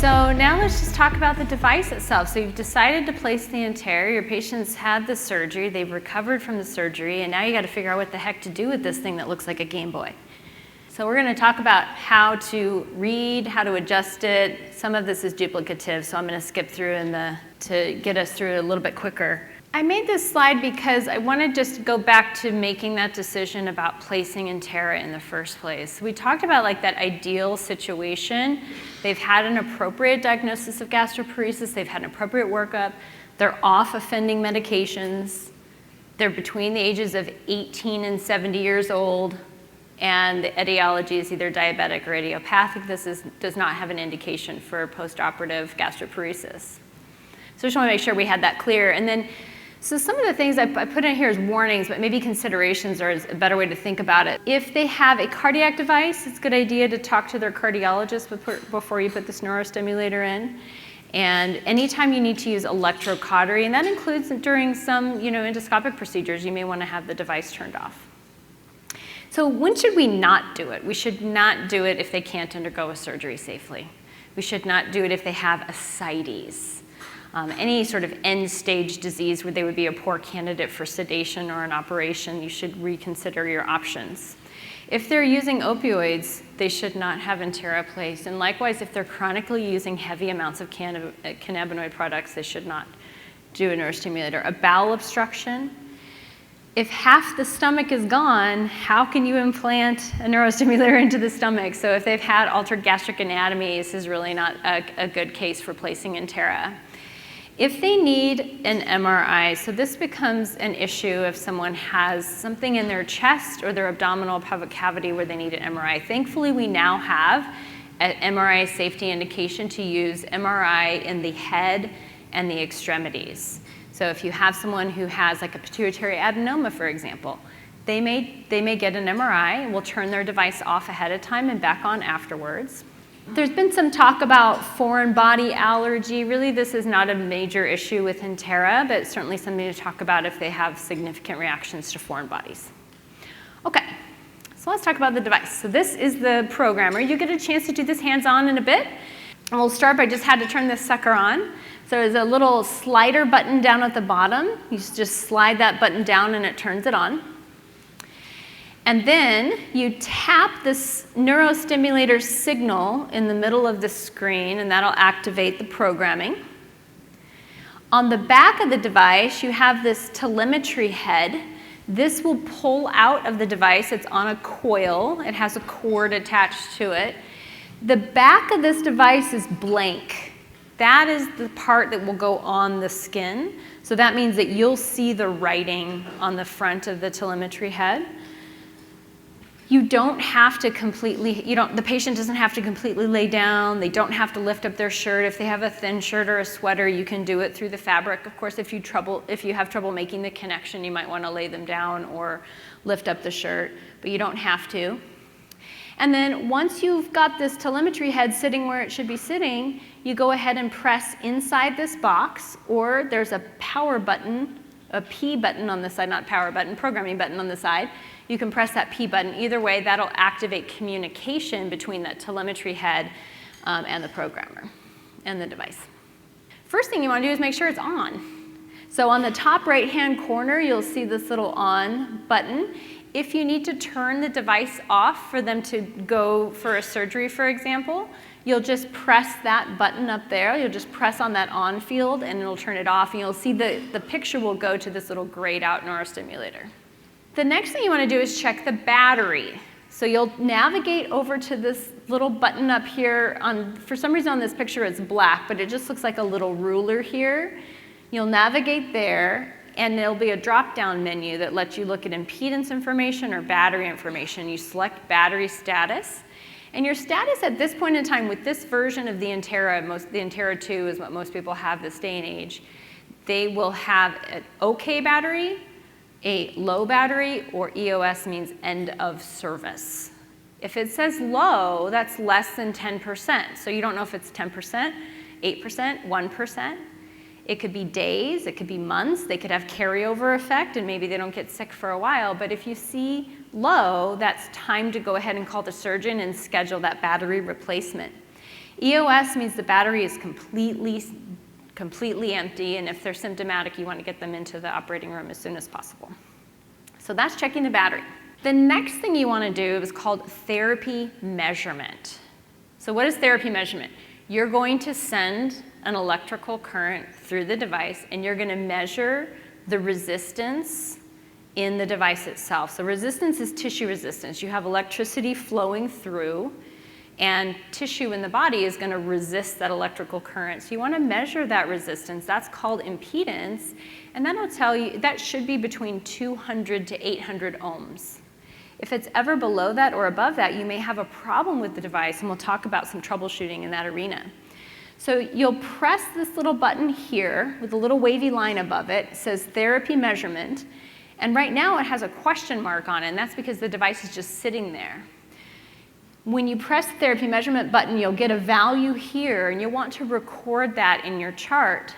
So now let's just talk about the device itself. So you've decided to place the Enterra, your patient's had the surgery, they've recovered from the surgery, and now you got to figure out what the heck to do with this thing that looks like a Game Boy. So we're going to talk about how to read, how to adjust it. Some of this is duplicative, so I'm going to skip through to get us through it a little bit quicker. I made this slide because I want to just go back to making that decision about placing Enterra in the first place. We talked about like that ideal situation. They've had an appropriate diagnosis of gastroparesis, they've had an appropriate workup, they're off offending medications, they're between the ages of 18 and 70 years old, and the etiology is either diabetic or idiopathic. This does not have an indication for postoperative gastroparesis. So I just want to make sure we had that clear. And then, so some of the things I put in here as warnings, but maybe considerations are a better way to think about it. If they have a cardiac device, it's a good idea to talk to their cardiologist before you put this neurostimulator in. And anytime you need to use electrocautery, and that includes during some endoscopic procedures, you may want to have the device turned off. So when should we not do it? We should not do it if they can't undergo a surgery safely. We should not do it if they have ascites. Any sort of end-stage disease where they would be a poor candidate for sedation or an operation, you should reconsider your options. If they're using opioids, they should not have Enterra placed. And likewise, if they're chronically using heavy amounts of cannabinoid products, they should not do a neurostimulator. A bowel obstruction, if half the stomach is gone, how can you implant a neurostimulator into the stomach? So if they've had altered gastric anatomy, this is really not a good case for placing Enterra. If they need an MRI, so this becomes an issue if someone has something in their chest or their abdominal pelvic cavity where they need an MRI. Thankfully, we now have an MRI safety indication to use MRI in the head and the extremities. So if you have someone who has like a pituitary adenoma, for example, they may get an MRI. We'll turn their device off ahead of time and back on afterwards. There's been some talk about foreign body allergy. Really, this is not a major issue with Enterra, but it's certainly something to talk about if they have significant reactions to foreign bodies. Okay, so let's talk about the device. So this is the programmer. You get a chance to do this hands-on in a bit. And we'll start by just had to turn this sucker on. So there's a little slider button down at the bottom. You just slide that button down and it turns it on. And then you tap this neurostimulator signal in the middle of the screen, and that'll activate the programming. On the back of the device, you have this telemetry head. This will pull out of the device. It's on a coil. It has a cord attached to it. The back of this device is blank. That is the part that will go on the skin. So that means that you'll see the writing on the front of the telemetry head. You don't have to the patient doesn't have to completely lay down. They don't have to lift up their shirt. If they have a thin shirt or a sweater, you can do it through the fabric. Of course, if you have trouble making the connection, you might want to lay them down or lift up the shirt, but you don't have to. And then once you've got this telemetry head sitting where it should be sitting, you go ahead and press inside this box, or there's a power button, a P button on the side, not power button, programming button on the side. You can press that P button. Either way, that'll activate communication between that telemetry head and the programmer and the device. First thing you want to do is make sure it's on. So on the top right-hand corner, you'll see this little on button. If you need to turn the device off for them to go for a surgery, for example, you'll just press that button up there. You'll just press on that on field and it'll turn it off, and you'll see the picture will go to this little grayed out neurostimulator. The next thing you want to do is check the battery. So you'll navigate over to this little button up here. For some reason on this picture it's black, but it just looks like a little ruler here. You'll navigate there, and there'll be a drop-down menu that lets you look at impedance information or battery information. You select battery status, and your status at this point in time with this version of the Enterra, the Enterra 2 is what most people have this day and age, they will have an OK battery, a low battery, or EOS means end of service. If it says low, that's less than 10%. So you don't know if it's 10%, 8%, 1%. It could be days, it could be months, they could have carryover effect and maybe they don't get sick for a while, but if you see low, that's time to go ahead and call the surgeon and schedule that battery replacement. EOS means the battery is completely empty, and if they're symptomatic, you want to get them into the operating room as soon as possible. So that's checking the battery. The next thing you want to do is called therapy measurement. So what is therapy measurement? You're going to send an electrical current through the device, and you're going to measure the resistance in the device itself. So resistance is tissue resistance. You have electricity flowing through, and tissue in the body is going to resist that electrical current. So you want to measure that resistance. That's called impedance, and that'll tell you that should be between 200 to 800 ohms. If it's ever below that or above that, you may have a problem with the device, and we'll talk about some troubleshooting in that arena. So you'll press this little button here with a little wavy line above it. It says therapy measurement, and right now it has a question mark on it, and that's because the device is just sitting there. When you press the therapy measurement button, you'll get a value here, and you'll want to record that in your chart.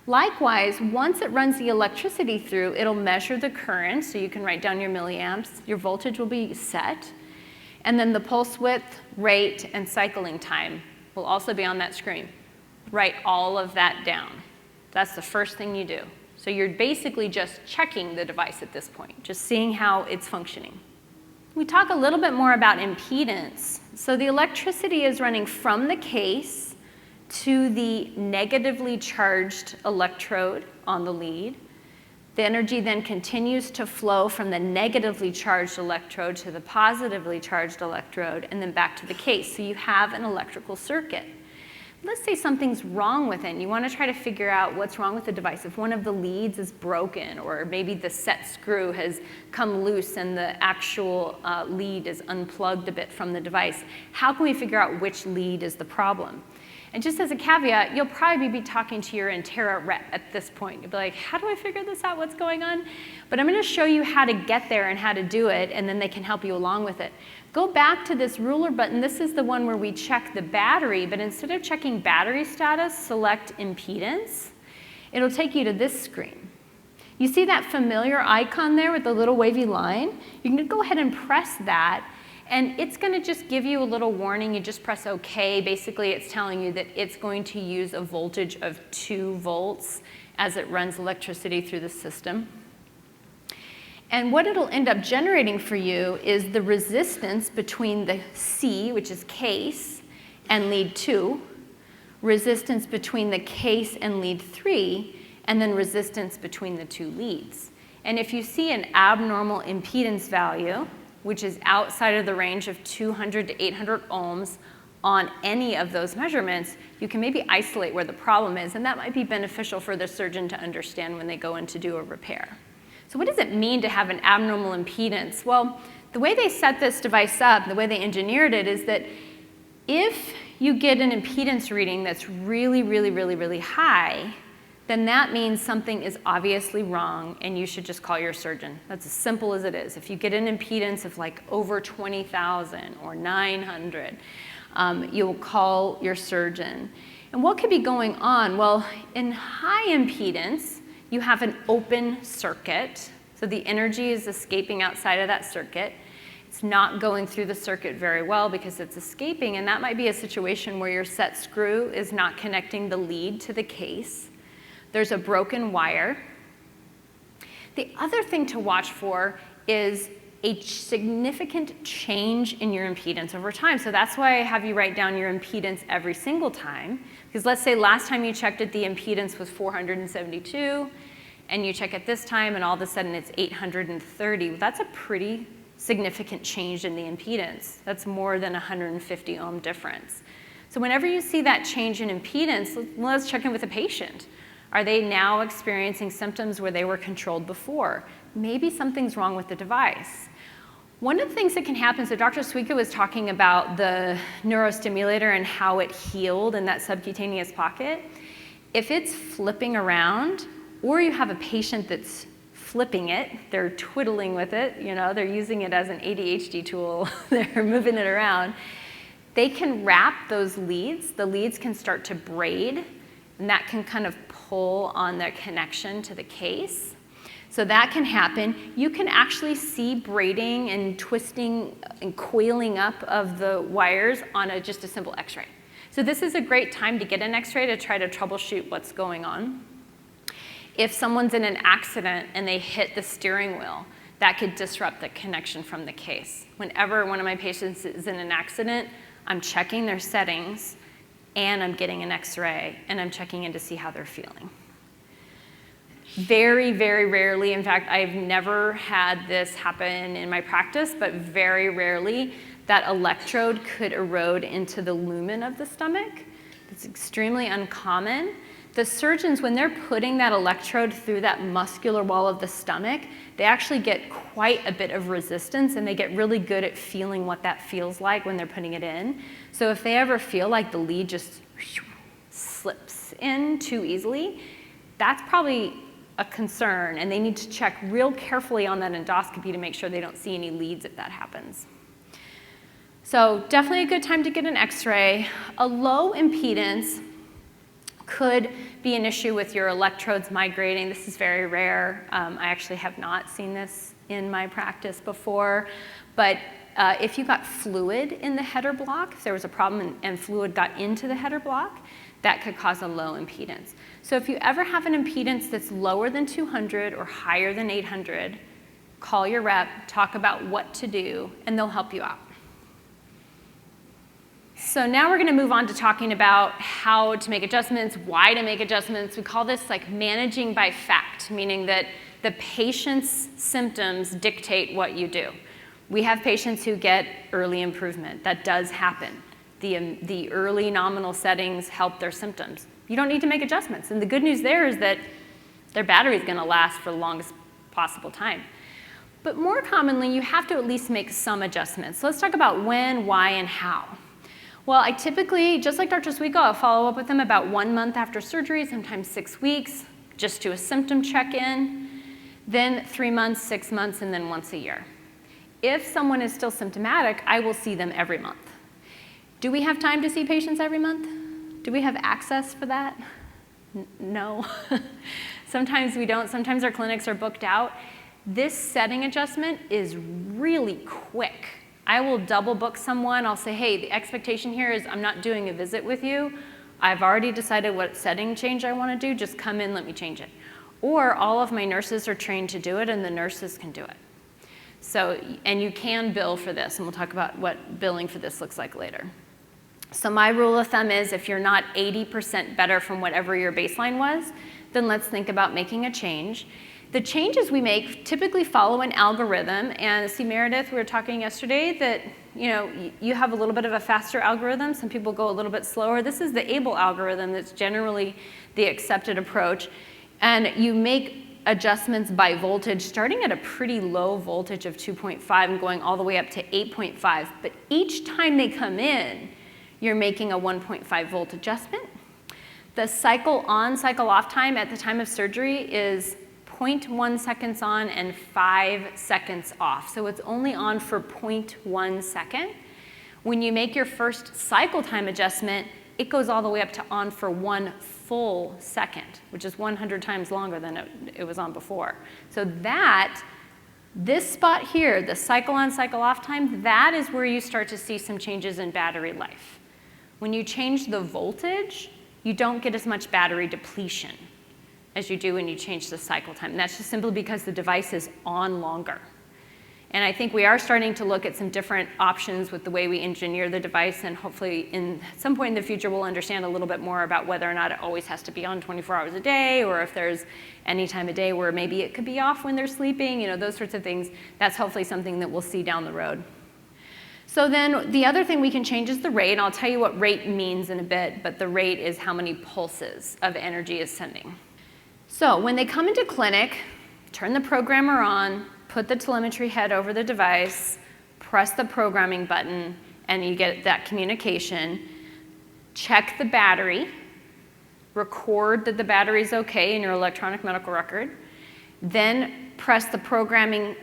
Likewise, once it runs the electricity through, it'll measure the current, so you can write down your milliamps. Your voltage will be set, and then the pulse width, rate, and cycling time will also be on that screen. Write all of that down. That's the first thing you do. So you're basically just checking the device at this point, just seeing how it's functioning. We talk a little bit more about impedance. So the electricity is running from the case to the negatively charged electrode on the lead. The energy then continues to flow from the negatively charged electrode to the positively charged electrode, and then back to the case. So you have an electrical circuit. Let's say something's wrong with it, and you want to try to figure out what's wrong with the device. If one of the leads is broken, or maybe the set screw has come loose and the actual lead is unplugged a bit from the device, how can we figure out which lead is the problem? And just as a caveat, you'll probably be talking to your Enterra rep at this point. You'll be like, how do I figure this out? What's going on? But I'm going to show you how to get there and how to do it, and then they can help you along with it. Go back to this ruler button. This is the one where we check the battery, but instead of checking battery status, select impedance. It'll take you to this screen. You see that familiar icon there with the little wavy line? You can go ahead and press that, and it's going to just give you a little warning. You just press OK. Basically, it's telling you that it's going to use a voltage of 2 volts as it runs electricity through the system. And what it'll end up generating for you is the resistance between the C, which is case, and lead 2, resistance between the case and lead 3, and then resistance between the 2 leads. And if you see an abnormal impedance value, which is outside of the range of 200 to 800 ohms on any of those measurements, you can maybe isolate where the problem is, and that might be beneficial for the surgeon to understand when they go in to do a repair. So what does it mean to have an abnormal impedance? Well, the way they set this device up, the way they engineered it, is that if you get an impedance reading that's really, really, really, really high, then that means something is obviously wrong and you should just call your surgeon. That's as simple as it is. If you get an impedance of like over 20,000 or 900, you'll call your surgeon. And what could be going on? Well, in high impedance, you have an open circuit. So the energy is escaping outside of that circuit. It's not going through the circuit very well because it's escaping, and that might be a situation where your set screw is not connecting the lead to the case. There's a broken wire. The other thing to watch for is a significant change in your impedance over time. So that's why I have you write down your impedance every single time. Because let's say last time you checked it, the impedance was 472, and you check it this time, and all of a sudden it's 830. That's a pretty significant change in the impedance. That's more than 150 ohm difference. So whenever you see that change in impedance, let's check in with the patient. Are they now experiencing symptoms where they were controlled before? Maybe something's wrong with the device. One of the things that can happen, so Dr. Suika was talking about the neurostimulator and how it healed in that subcutaneous pocket. If it's flipping around, or you have a patient that's flipping it, they're twiddling with it, they're using it as an ADHD tool, they're moving it around, they can wrap those leads. The leads can start to braid, and that can kind of pull on their connection to the case. So that can happen. You can actually see braiding and twisting and coiling up of the wires on just a simple x-ray. So So this is a great time to get an x-ray to try to troubleshoot what's going on. If someone's in an accident and they hit the steering wheel, that could disrupt the connection from the case. Whenever one of my patients is in an accident, I'm checking their settings, and I'm getting an x-ray, and I'm checking in to see how they're feeling. Very, very rarely, in fact, I've never had this happen in my practice, but very rarely, that electrode could erode into the lumen of the stomach. It's extremely uncommon. The surgeons, when they're putting that electrode through that muscular wall of the stomach, they actually get quite a bit of resistance, and they get really good at feeling what that feels like when they're putting it in. So if they ever feel like the lead just slips in too easily, that's probably a concern, and they need to check real carefully on that endoscopy to make sure they don't see any leads if that happens. So definitely a good time to get an x-ray. A low impedance could be an issue with your electrodes migrating. This is very rare. I actually have not seen this in my practice before, but if you got fluid in the header block, if there was a problem and fluid got into the header block, that could cause a low impedance. So if you ever have an impedance that's lower than 200 or higher than 800, call your rep, talk about what to do, and they'll help you out. So now we're going to move on to talking about how to make adjustments, why to make adjustments. We call this like managing by fact, meaning that the patient's symptoms dictate what you do. We have patients who get early improvement. That does happen. The early nominal settings help their symptoms. You don't need to make adjustments. And the good news there is that their battery is going to last for the longest possible time. But more commonly, you have to at least make some adjustments. So let's talk about when, why, and how. Well, I typically, just like Dr. Sweeko, I'll follow up with them about 1 month after surgery, sometimes 6 weeks, just do a symptom check-in, then 3 months, 6 months, and then once a year. If someone is still symptomatic, I will see them every month. Do we have time to see patients every month? Do we have access for that? No. Sometimes we don't. Sometimes our clinics are booked out. This setting adjustment is really quick. I will double book someone. I'll say, hey, the expectation here is I'm not doing a visit with you. I've already decided what setting change I want to do. Just come in, let me change it. Or all of my nurses are trained to do it, and the nurses can do it. So, and you can bill for this, and we'll talk about what billing for this looks like later. So my rule of thumb is if you're not 80% better from whatever your baseline was, then let's think about making a change. The changes we make typically follow an algorithm, and see, Meredith, we were talking yesterday that you have a little bit of a faster algorithm. Some people go a little bit slower. This is the ABLE algorithm that's generally the accepted approach, and you make adjustments by voltage, starting at a pretty low voltage of 2.5 and going all the way up to 8.5. But each time they come in, you're making a 1.5 volt adjustment. The cycle on, cycle off time at the time of surgery is 0.1 seconds on and 5 seconds off. So it's only on for 0.1 second. When you make your first cycle time adjustment, it goes all the way up to on for 1 full second, which is 100 times longer than it was on before. So this spot here, the cycle on, cycle off time, that is where you start to see some changes in battery life. When you change the voltage, you don't get as much battery depletion as you do when you change the cycle time. And that's just simply because the device is on longer. And I think we are starting to look at some different options with the way we engineer the device, and hopefully in some point in the future we'll understand a little bit more about whether or not it always has to be on 24 hours a day, or if there's any time of day where maybe it could be off when they're sleeping, those sorts of things. That's hopefully something that we'll see down the road. So then the other thing we can change is the rate, and I'll tell you what rate means in a bit, but the rate is how many pulses of energy is sending. So when they come into clinic, turn the programmer on, put the telemetry head over the device, press the programming button, and you get that communication. Check the battery, record that the battery is okay in your electronic medical record, then press the programming,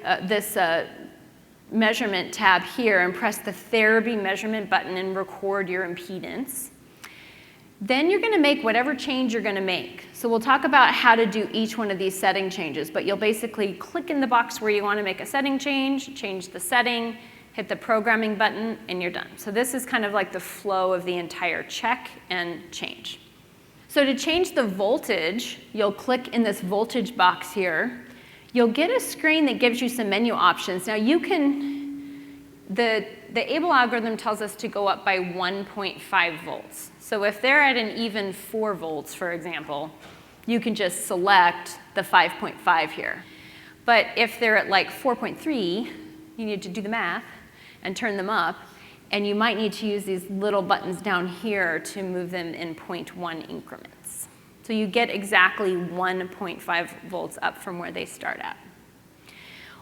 measurement tab here, and press the therapy measurement button and record your impedance. Then you're going to make whatever change you're going to make. So we'll talk about how to do each one of these setting changes, but you'll basically click in the box where you want to make a setting change the setting, hit the programming button, and you're done. So this is kind of like the flow of the entire check and change. So to change the voltage, you'll click in this voltage box here. You'll get a screen that gives you some menu options. Now you can, the ABLE algorithm tells us to go up by 1.5 volts. So if they're at an even 4 volts, for example, you can just select the 5.5 here. But if they're at like 4.3, you need to do the math and turn them up, and you might need to use these little buttons down here to move them in 0.1 increments. So you get exactly 1.5 volts up from where they start at.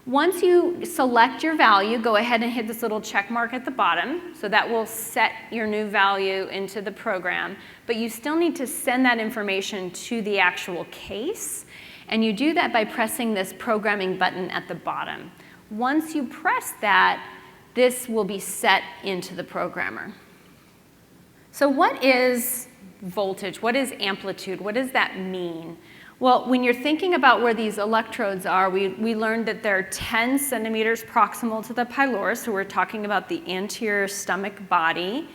Once you select your value, go ahead and hit this little check mark at the bottom. So that will set your new value into the program, but you still need to send that information to the actual case, and you do that by pressing this programming button at the bottom. Once you press that, this will be set into the programmer. So what is voltage? What is amplitude? What does that mean? Well, when you're thinking about where these electrodes are, we learned that they're 10 centimeters proximal to the pylorus, so we're talking about the anterior stomach body.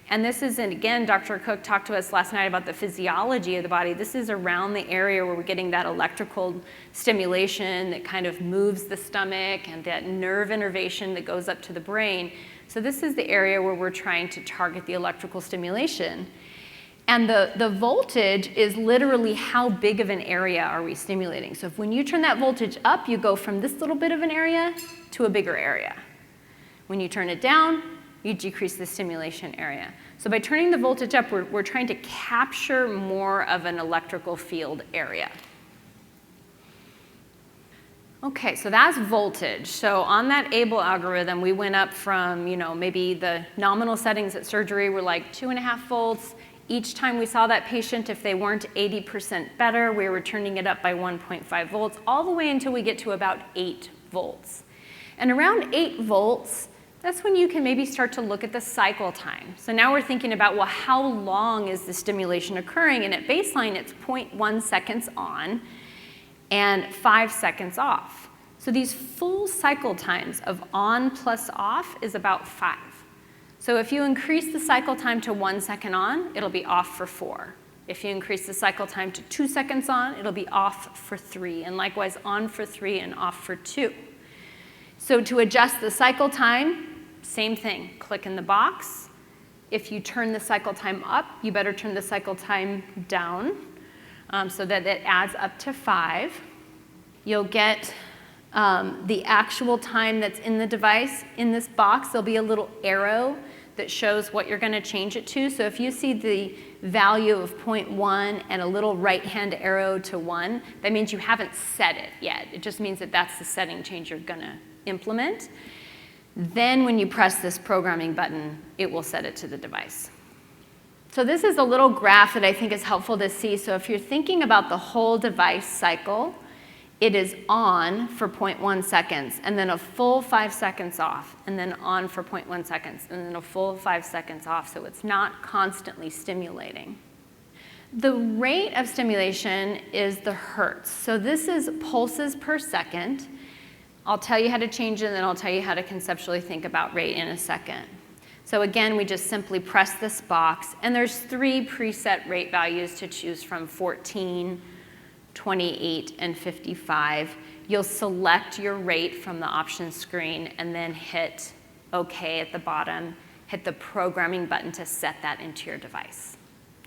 And this is, and again, Dr. Cook talked to us last night about the physiology of the body. This is around the area where we're getting that electrical stimulation that kind of moves the stomach and that nerve innervation that goes up to the brain. So this is the area where we're trying to target the electrical stimulation. And the voltage is literally how big of an area are we stimulating. So if when you turn that voltage up, you go from this little bit of an area to a bigger area. When you turn it down, you decrease the stimulation area. So by turning the voltage up, we're trying to capture more of an electrical field area. Okay, so that's voltage. So on that ABLE algorithm, we went up from, maybe the nominal settings at surgery were like 2.5 volts. Each time we saw that patient, if they weren't 80% better, we were turning it up by 1.5 volts, all the way until we get to about 8 volts. And around 8 volts, that's when you can maybe start to look at the cycle time. So now we're thinking about, well, how long is the stimulation occurring? And at baseline, it's 0.1 seconds on and 5 seconds off. So these full cycle times of on plus off is about 5. So if you increase the cycle time to 1 second on, it'll be off for 4. If you increase the cycle time to 2 seconds on, it'll be off for 3, and likewise on for 3 and off for 2. So to adjust the cycle time, same thing, click in the box. If you turn the cycle time up, you better turn the cycle time down so that it adds up to 5. You'll get the actual time that's in the device. In this box, there'll be a little arrow that shows what you're going to change it to. So if you see the value of 0.1 and a little right-hand arrow to 1, that means you haven't set it yet. It just means that that's the setting change you're going to implement. Then when you press this programming button, it will set it to the device. So this is a little graph that I think is helpful to see. So if you're thinking about the whole device cycle, it is on for 0.1 seconds, and then a full 5 seconds off, and then on for 0.1 seconds, and then a full 5 seconds off, so it's not constantly stimulating. The rate of stimulation is the hertz. So this is pulses per second. I'll tell you how to change it, and then I'll tell you how to conceptually think about rate in a second. So again, we just simply press this box, and there's 3 preset rate values to choose from: 14, 28, and 55. You'll select your rate from the options screen and then hit OK at the bottom. Hit the programming button to set that into your device.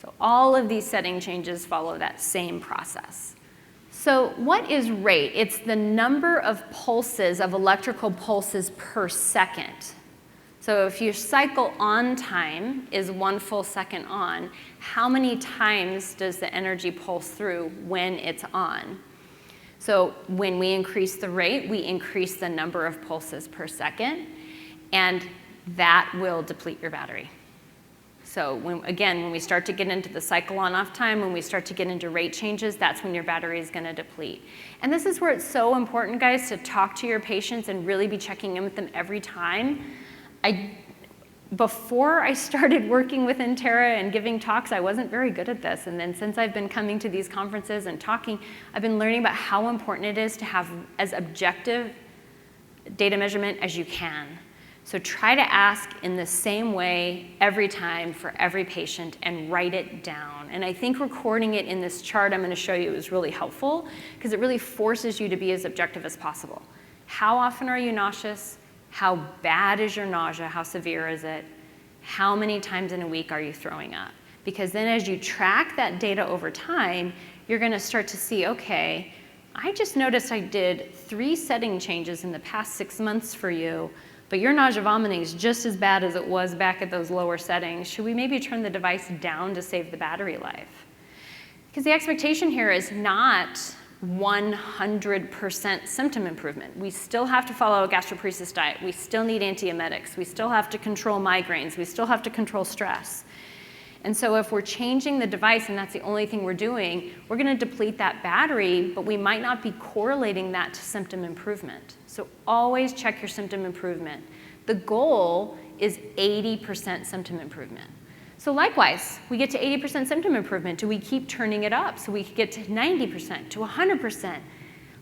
So all of these setting changes follow that same process. So what is rate? It's the number of pulses, of electrical pulses per second. So if your cycle on time is 1 full second on, how many times does the energy pulse through when it's on? So when we increase the rate, we increase the number of pulses per second, and that will deplete your battery. So when we start to get into the cycle on-off time, when we start to get into rate changes, that's when your battery is going to deplete. And this is where it's so important, guys, to talk to your patients and really be checking in with them every time. Before I started working with Enterra and giving talks, I wasn't very good at this. And then since I've been coming to these conferences and talking, I've been learning about how important it is to have as objective data measurement as you can. So try to ask in the same way every time for every patient and write it down. And I think recording it in this chart I'm going to show you is really helpful because it really forces you to be as objective as possible. How often are you nauseous? How bad is your nausea? How severe is it? How many times in a week are you throwing up? Because then as you track that data over time, you're going to start to see, okay, I just noticed I did 3 setting changes in the past 6 months for you, but your nausea vomiting is just as bad as it was back at those lower settings. Should we maybe turn the device down to save the battery life? Because the expectation here is not 100% symptom improvement. We still have to follow a gastroparesis diet. We still need antiemetics. We still have to control migraines. We still have to control stress. And so if we're changing the device and that's the only thing we're doing, we're going to deplete that battery, but we might not be correlating that to symptom improvement. So always check your symptom improvement. The goal is 80% symptom improvement. So likewise, we get to 80% symptom improvement. Do we keep turning it up so we can get to 90%, to 100%?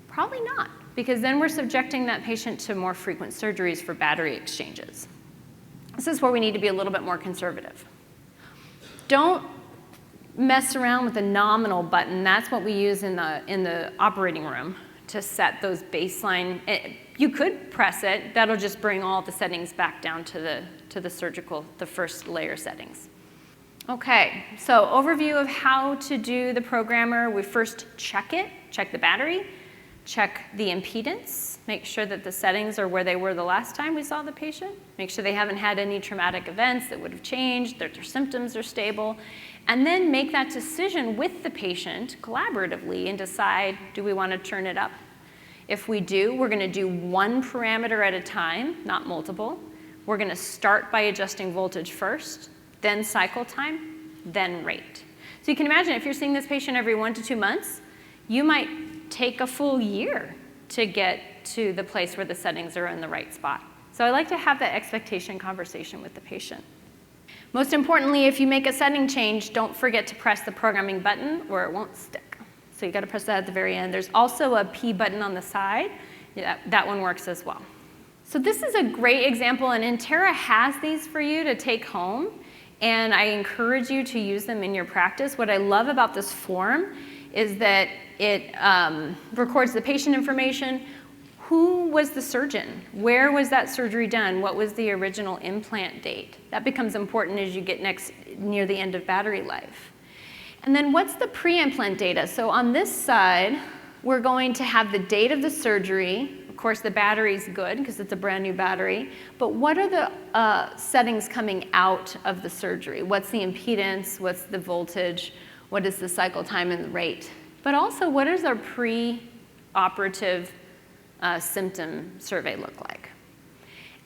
Probably not, because then we're subjecting that patient to more frequent surgeries for battery exchanges. This is where we need to be a little bit more conservative. Don't mess around with the nominal button. That's what we use in the operating room to set those baseline. You could press it. That'll just bring all the settings back down to the surgical, the first layer settings. Okay, so overview of how to do the programmer. We first check it, check the battery, check the impedance, make sure that the settings are where they were the last time we saw the patient, make sure they haven't had any traumatic events that would have changed, that their symptoms are stable, and then make that decision with the patient collaboratively and decide, do we want to turn it up? If we do, we're going to do one parameter at a time, not multiple. We're going to start by adjusting voltage first, then cycle time, then rate. So you can imagine if you're seeing this patient every 1 to 2 months, you might take a full year to get to the place where the settings are in the right spot. So I like to have that expectation conversation with the patient. Most importantly, if you make a setting change, don't forget to press the programming button or it won't stick. So you got to press that at the very end. There's also a P button on the side. Yeah, that one works as well. So this is a great example, and Enterra has these for you to take home, and I encourage you to use them in your practice. What I love about this form is that it records the patient information. Who was the surgeon? Where was that surgery done? What was the original implant date? That becomes important as you get near the end of battery life. And then what's the pre-implant data? So on this side, we're going to have the date of the surgery. Of course, the battery's good because it's a brand new battery. But what are the settings coming out of the surgery? What's the impedance? What's the voltage? What is the cycle time and the rate? But also, what does our pre-operative symptom survey look like?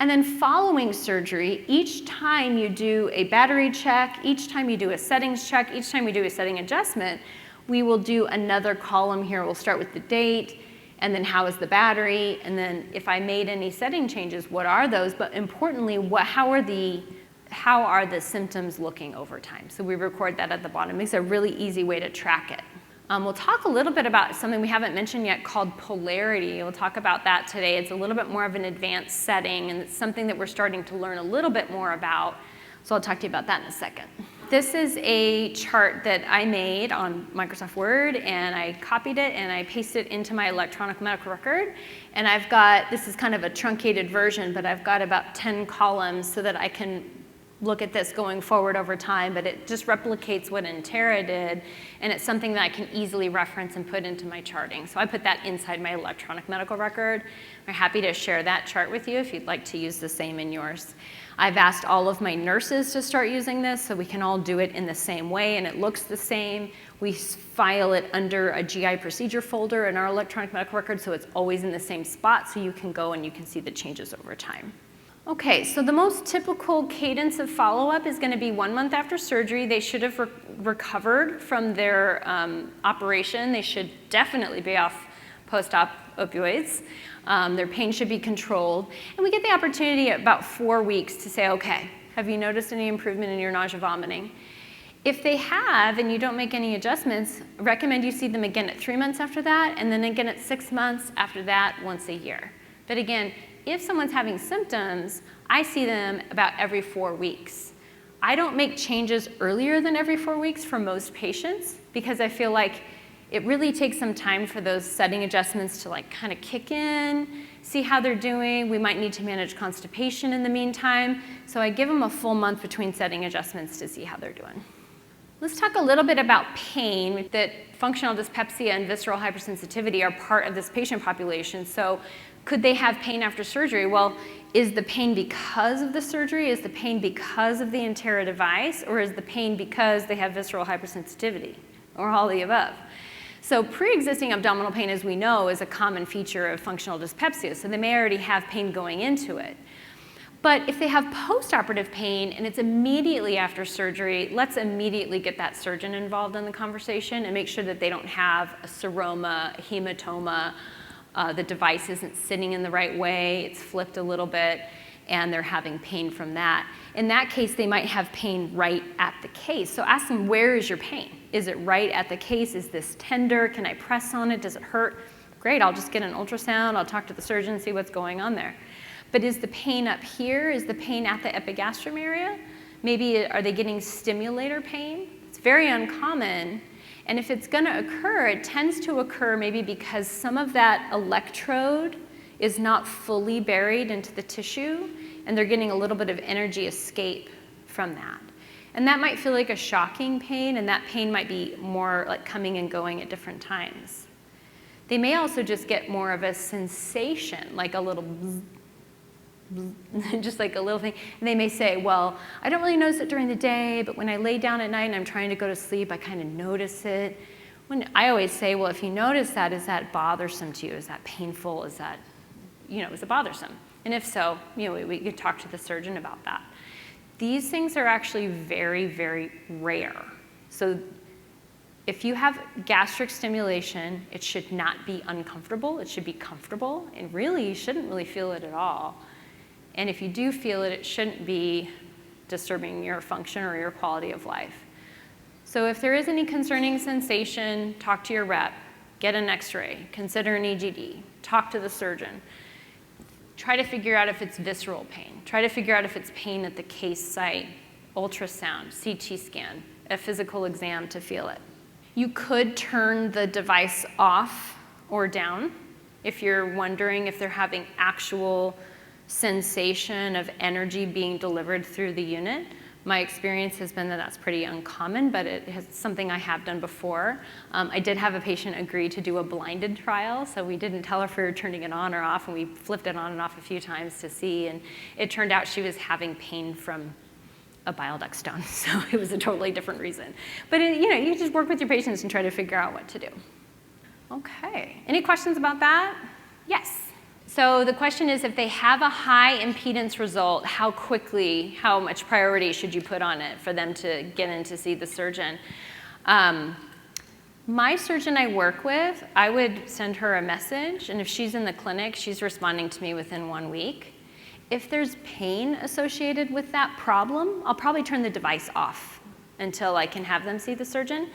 And then following surgery, each time you do a battery check, each time you do a settings check, each time we do a setting adjustment, we will do another column here. We'll start with the date, and then how is the battery, and then if I made any setting changes, what are those? But importantly, how are the symptoms looking over time? So we record that at the bottom. It makes a really easy way to track it. We'll talk a little bit about something we haven't mentioned yet called polarity. We'll talk about that today. It's a little bit more of an advanced setting, and it's something that we're starting to learn a little bit more about. So I'll talk to you about that in a second. This is a chart that I made on Microsoft Word, and I copied it and I pasted it into my electronic medical record. And I've got, this is kind of a truncated version, but I've got about 10 columns so that I can look at this going forward over time, but it just replicates what Enterra did, and it's something that I can easily reference and put into my charting. So I put that inside my electronic medical record. I'm happy to share that chart with you if you'd like to use the same in yours. I've asked all of my nurses to start using this so we can all do it in the same way, and it looks the same. We file it under a GI procedure folder in our electronic medical record, so it's always in the same spot, so you can go and you can see the changes over time. Okay, so the most typical cadence of follow-up is going to be 1 month after surgery. They should have recovered from their operation. They should definitely be off post-op opioids. Their pain should be controlled. And we get the opportunity at about 4 weeks to say, okay, have you noticed any improvement in your nausea vomiting? If they have and you don't make any adjustments, I recommend you see them again at 3 months after that, and then again at 6 months after that, once a year. But again, if someone's having symptoms, I see them about every 4 weeks. I don't make changes earlier than every 4 weeks for most patients because I feel like it really takes some time for those setting adjustments to like kind of kick in, see how they're doing. We might need to manage constipation in the meantime. So I give them a full month between setting adjustments to see how they're doing. Let's talk a little bit about pain. That functional dyspepsia and visceral hypersensitivity are part of this patient population. So could they have pain after surgery? Well, is the pain because of the surgery? Is the pain because of the Enterra device? Or is the pain because they have visceral hypersensitivity? Or all the above? So pre-existing abdominal pain, as we know, is a common feature of functional dyspepsia. So they may already have pain going into it. But if they have post-operative pain and it's immediately after surgery, let's immediately get that surgeon involved in the conversation and make sure that they don't have a seroma, a hematoma, the device isn't sitting in the right way, it's flipped a little bit, and they're having pain from that. In that case, they might have pain right at the case. So ask them, where is your pain? Is it right at the case? Is this tender? Can I press on it? Does it hurt? Great, I'll just get an ultrasound. I'll talk to the surgeon, see what's going on there. But is the pain up here? Is the pain at the epigastrium area? Maybe are they getting stimulator pain? It's very uncommon. And if it's going to occur, it tends to occur maybe because some of that electrode is not fully buried into the tissue, and they're getting a little bit of energy escape from that. And that might feel like a shocking pain, and that pain might be more like coming and going at different times. They may also just get more of a sensation, like a little bzz, bzz, just like a little thing. And they may say, well, I don't really notice it during the day, but when I lay down at night and I'm trying to go to sleep, I kind of notice it. When I always say, well, if you notice that, is that bothersome to you? Is that painful? Is that, is it bothersome? And if so, we could talk to the surgeon about that. These things are actually very, very rare. So if you have gastric stimulation, it should not be uncomfortable. It should be comfortable. And really, you shouldn't really feel it at all. And if you do feel it, it shouldn't be disturbing your function or your quality of life. So if there is any concerning sensation, talk to your rep, get an x-ray, consider an EGD, talk to the surgeon. Try to figure out if it's visceral pain. Try to figure out if it's pain at the case site, ultrasound, CT scan, a physical exam to feel it. You could turn the device off or down if you're wondering if they're having actual sensation of energy being delivered through the unit. My experience has been that that's pretty uncommon, but it's something I have done before. I did have a patient agree to do a blinded trial, so we didn't tell her if we were turning it on or off, and we flipped it on and off a few times to see, and it turned out she was having pain from a bile duct stone, so it was a totally different reason. But you just work with your patients and try to figure out what to do. Okay, any questions about that? Yes. So the question is, if they have a high impedance result, how much priority should you put on it for them to get in to see the surgeon? My surgeon I work with, I would send her a message, and if she's in the clinic, she's responding to me within 1 week. If there's pain associated with that problem, I'll probably turn the device off until I can have them see the surgeon.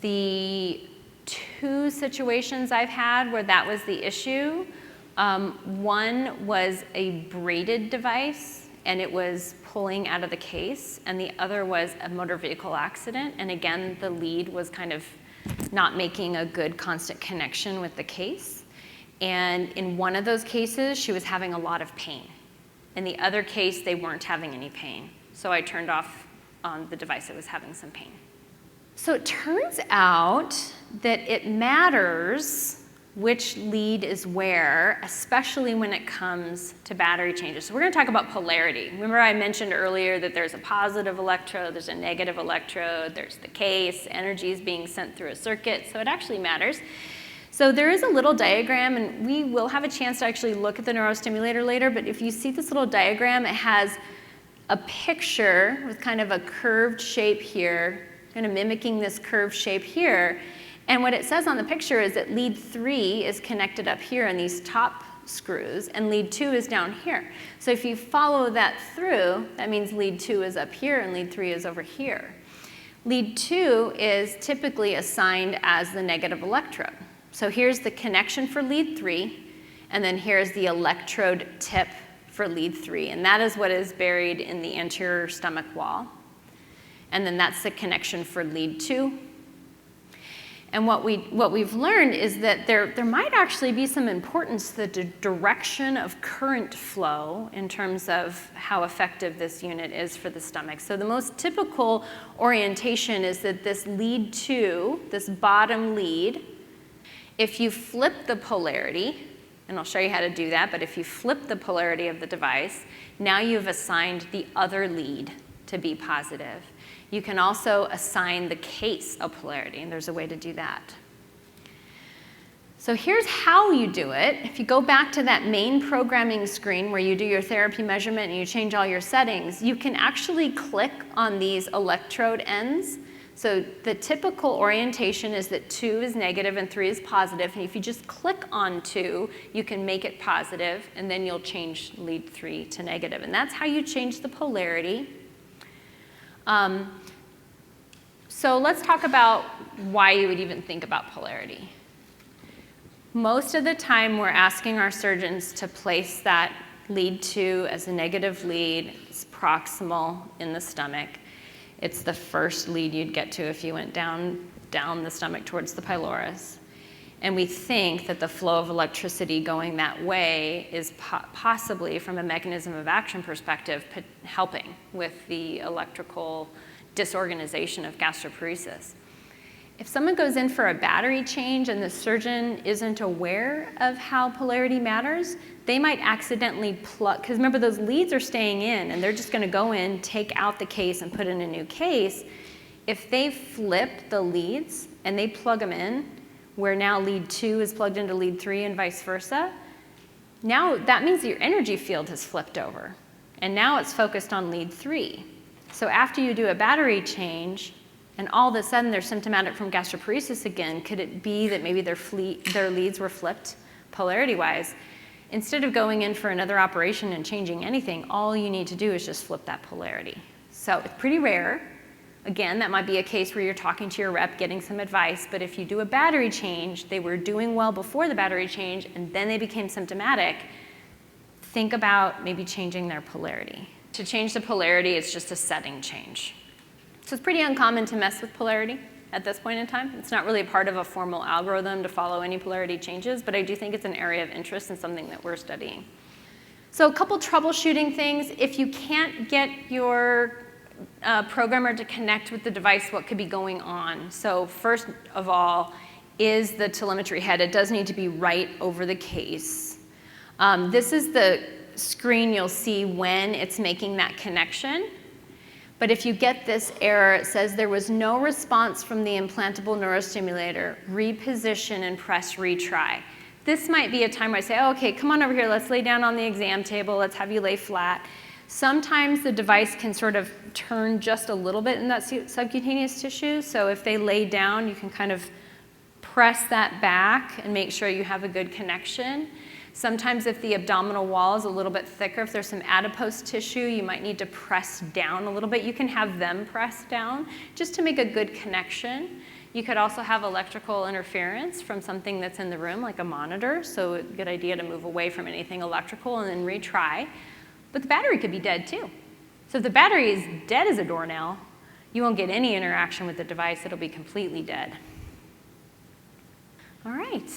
The 2 situations I've had where that was the issue. One was a braided device, and it was pulling out of the case, and the other was a motor vehicle accident, and again, the lead was kind of not making a good constant connection with the case. And in one of those cases, she was having a lot of pain. In the other case, they weren't having any pain. So I turned off on the device that was having some pain. So it turns out that it matters which lead is where, especially when it comes to battery changes. So we're going to talk about polarity. Remember I mentioned earlier that there's a positive electrode, there's a negative electrode, there's the case, energy is being sent through a circuit, so it actually matters. So there is a little diagram, and we will have a chance to actually look at the neurostimulator later, but if you see this little diagram, it has a picture with kind of a curved shape here, kind of mimicking this curved shape here. And what it says on the picture is that lead 3 is connected up here in these top screws, and lead 2 is down here. So if you follow that through, that means lead 2 is up here and lead 3 is over here. Lead 2 is typically assigned as the negative electrode. So here's the connection for lead 3, And then here's the electrode tip for lead 3, and that is what is buried in the anterior stomach wall. And then that's the connection for lead 2. And what we've learned is that there might actually be some importance to the direction of current flow in terms of how effective this unit is for the stomach. So the most typical orientation is that this lead 2, this bottom lead, if you flip the polarity, and I'll show you how to do that, but if you flip the polarity of the device, now you've assigned the other lead to be positive. You can also assign the case a polarity, and there's a way to do that. So here's how you do it. If you go back to that main programming screen where you do your therapy measurement and you change all your settings, you can actually click on these electrode ends. So the typical orientation is that 2 is negative and 3 is positive, and if you just click on 2, you can make it positive, and then you'll change lead 3 to negative, and that's how you change the polarity. So let's talk about why you would even think about polarity. Most of the time, we're asking our surgeons to place that lead 2 as a negative lead. It's proximal in the stomach. It's the first lead you'd get to if you went down the stomach towards the pylorus. And we think that the flow of electricity going that way is possibly, from a mechanism of action perspective, helping with the electrical disorganization of gastroparesis. If someone goes in for a battery change and the surgeon isn't aware of how polarity matters, they might accidentally plug, because remember those leads are staying in and they're just going to go in, take out the case and put in a new case. If they flip the leads and they plug them in, where now lead 2 is plugged into lead 3 and vice versa, now that means your energy field has flipped over. And now it's focused on lead 3. So after you do a battery change, and all of a sudden they're symptomatic from gastroparesis again, could it be that maybe their leads were flipped polarity-wise? Instead of going in for another operation and changing anything, all you need to do is just flip that polarity. So it's pretty rare. Again, that might be a case where you're talking to your rep, getting some advice, but if you do a battery change, they were doing well before the battery change, and then they became symptomatic, think about maybe changing their polarity. To change the polarity, it's just a setting change. So it's pretty uncommon to mess with polarity at this point in time. It's not really a part of a formal algorithm to follow any polarity changes, but I do think it's an area of interest and something that we're studying. So a couple troubleshooting things. If you can't get your programmer to connect with the device, what could be going on? So first of all is the telemetry head. It does need to be right over the case. This is the screen you'll see when it's making that connection. But if you get this error, it says there was no response from the implantable neurostimulator. Reposition and press retry. This might be a time where I say, oh, okay, come on over here, let's lay down on the exam table, let's have you lay flat. Sometimes the device can sort of turn just a little bit in that subcutaneous tissue, so if they lay down, you can kind of press that back and make sure you have a good connection. Sometimes if the abdominal wall is a little bit thicker, if there's some adipose tissue, you might need to press down a little bit. You can have them press down just to make a good connection. You could also have electrical interference from something that's in the room, like a monitor, so a good idea to move away from anything electrical and then retry. But the battery could be dead too. So if the battery is dead as a doornail, you won't get any interaction with the device. It'll be completely dead. All right.